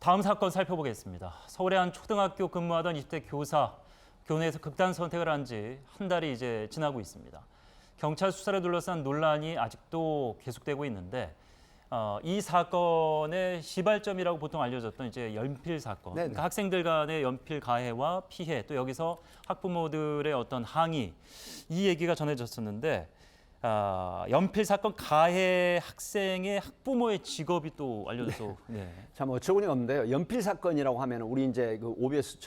다음 사건 살펴보겠습니다. 서울의 한 초등학교 근무하던 20대 교사, 교내에서 극단 선택을 한 지 한 달이 이제 지나고 있습니다. 경찰 수사를 둘러싼 논란이 아직도 계속되고 있는데 이 사건의 시발점이라고 보통 알려졌던 이제 연필 사건, 그러니까 학생들 간의 연필 가해와 피해, 또 여기서 학부모들의 어떤 항의, 이 얘기가 전해졌었는데 연필 사건 가해 학생의 학부모의 직업이 또 알려져서 참 어처구니가 없는데요. 연필 사건이라고 하면 우리 이제 그 OBS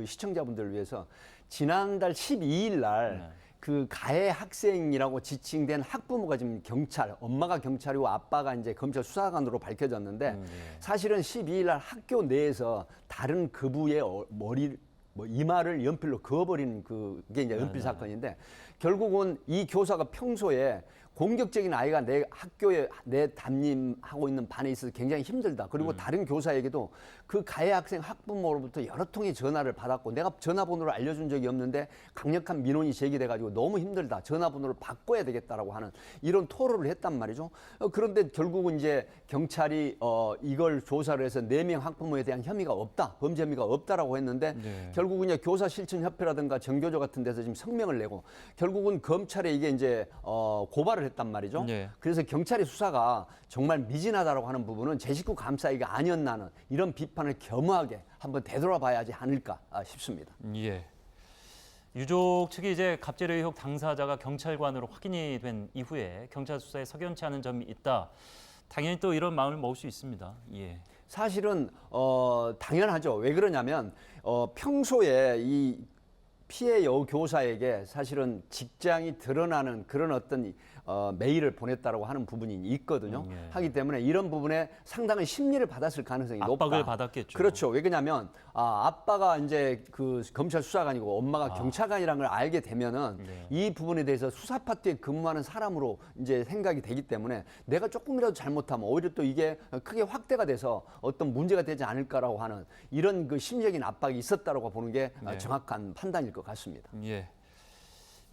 시청자분들을 위해서 지난달 12일 날 그 가해 학생이라고 지칭된 학부모가 지금 경찰, 엄마가 경찰이고 아빠가 이제 검찰 수사관으로 밝혀졌는데 사실은 12일 날 학교 내에서 다른 그부의 이마를 연필로 그어버리는 그게 이제 연필 사건인데 결국은 이 교사가 평소에 공격적인 아이가 내 학교에 내 담임하고 있는 반에 있어서 굉장히 힘들다. 그리고 다른 교사에게도 그 가해 학생 학부모로부터 여러 통의 전화를 받았고 내가 전화번호를 알려준 적이 없는데 강력한 민원이 제기돼가지고 너무 힘들다. 전화번호를 바꿔야 되겠다라고 하는 이런 토로를 했단 말이죠. 그런데 결국은 이제 경찰이 이걸 조사를 해서 4명 학부모에 대한 혐의가 없다. 범죄 혐의가 없다라고 했는데 결국은 이제 교사실천협회라든가 정교조 같은 데서 지금 성명을 내고 결국은 검찰에 이게 이제 고발을 했단 말이죠. 그래서 경찰의 수사가 정말 미진하다라고 하는 부분은 제 식구 감싸기가 아니었나는 이런 비판을 겸허하게 한번 되돌아봐야지 않을까 싶습니다. 예. 유족 측이 이제 갑질 의혹 당사자가 경찰관으로 확인이 된 이후에 경찰 수사에 석연치 않은 점이 있다. 당연히 또 이런 마음을 먹을 수 있습니다. 예. 사실은 당연하죠. 왜 그러냐면 평소에 이 피해 여교사에게 사실은 직장이 드러나는 그런 어떤 메일을 보냈다라고 하는 부분이 있거든요. 하기 때문에 이런 부분에 상당한 심리를 받았을 가능성이 높다. 압박을 받았겠죠. 그렇죠. 왜 그러냐면 아빠가 이제 그 검찰 수사관이고 엄마가 경찰관이라는 걸 알게 되면은 이 부분에 대해서 수사 파트에 근무하는 사람으로 이제 생각이 되기 때문에 내가 조금이라도 잘못하면 오히려 또 이게 크게 확대가 돼서 어떤 문제가 되지 않을까라고 하는 이런 그 심리적인 압박이 있었다라고 보는 게 정확한 판단일 것 같습니다. 예.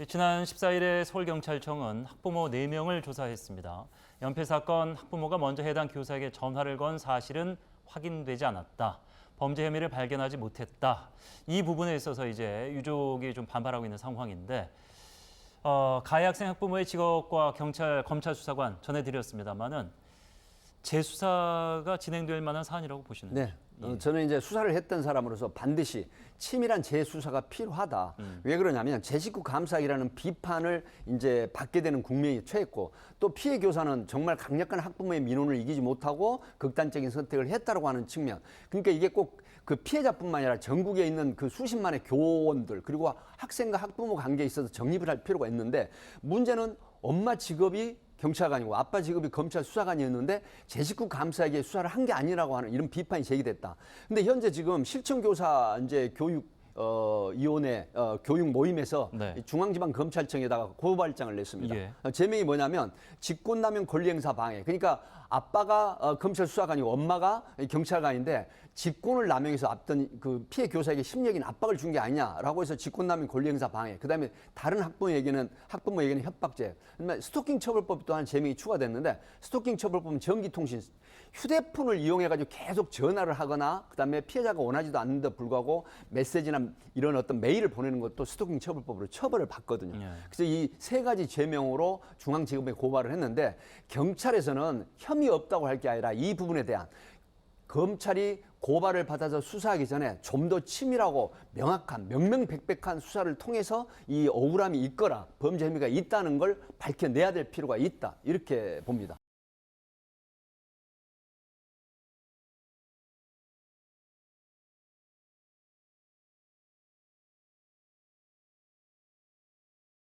지난 14일에 서울경찰청은 학부모 4명을 조사했습니다. 연필 사건 학부모가 먼저 해당 교사에게 전화를 건 사실은 확인되지 않았다. 범죄 혐의를 발견하지 못했다. 이 부분에 있어서 이제 유족이 좀 반발하고 있는 상황인데 가해 학생 학부모의 직업과 검찰 수사관 전해드렸습니다만은 재수사가 진행될 만한 사안이라고 보시는 거죠? 저는 이제 수사를 했던 사람으로서 반드시 치밀한 재수사가 필요하다. 왜 그러냐면 제 식구 감싸기라는 비판을 이제 받게 되는 국면이 처했고 또 피해 교사는 정말 강력한 학부모의 민원을 이기지 못하고 극단적인 선택을 했다라고 하는 측면. 그러니까 이게 꼭 그 피해자뿐만 아니라 전국에 있는 그 수십만의 교원들 그리고 학생과 학부모 관계에 있어서 정립을 할 필요가 있는데 문제는 엄마 직업이 경찰관이고 아빠 직업이 검찰 수사관이었는데 제 식구 감싸기에 수사를 한 게 아니라고 하는 이런 비판이 제기됐다. 근데 현재 지금 실천교사 이제 이혼의 교육 모임에서 중앙지방검찰청에다가 고발장을 냈습니다. 제명이 뭐냐면 직권남용 권리행사 방해. 그러니까 아빠가 검찰 수사관이고 엄마가 경찰관인데 직권을 남용해서 앞던 그 피해 교사에게 심리적인 압박을 준 게 아니냐라고 해서 직권남용 권리행사 방해. 그다음에 다른 학부모에게는 협박죄. 스토킹 처벌법 또한 제명이 추가됐는데 스토킹 처벌법은 전기통신 휴대폰을 이용해가지고 계속 전화를 하거나 그다음에 피해자가 원하지도 않는데 불구하고 메시지나 이런 어떤 메일을 보내는 것도 스토킹 처벌법으로 처벌을 받거든요. 그래서 이 3가지 죄명으로 중앙지검에 고발을 했는데 경찰에서는 혐의 없다고 할 게 아니라 이 부분에 대한 검찰이 고발을 받아서 수사하기 전에 좀 더 치밀하고 명확한 명명백백한 수사를 통해서 이 억울함이 있거나 범죄 혐의가 있다는 걸 밝혀내야 될 필요가 있다. 이렇게 봅니다.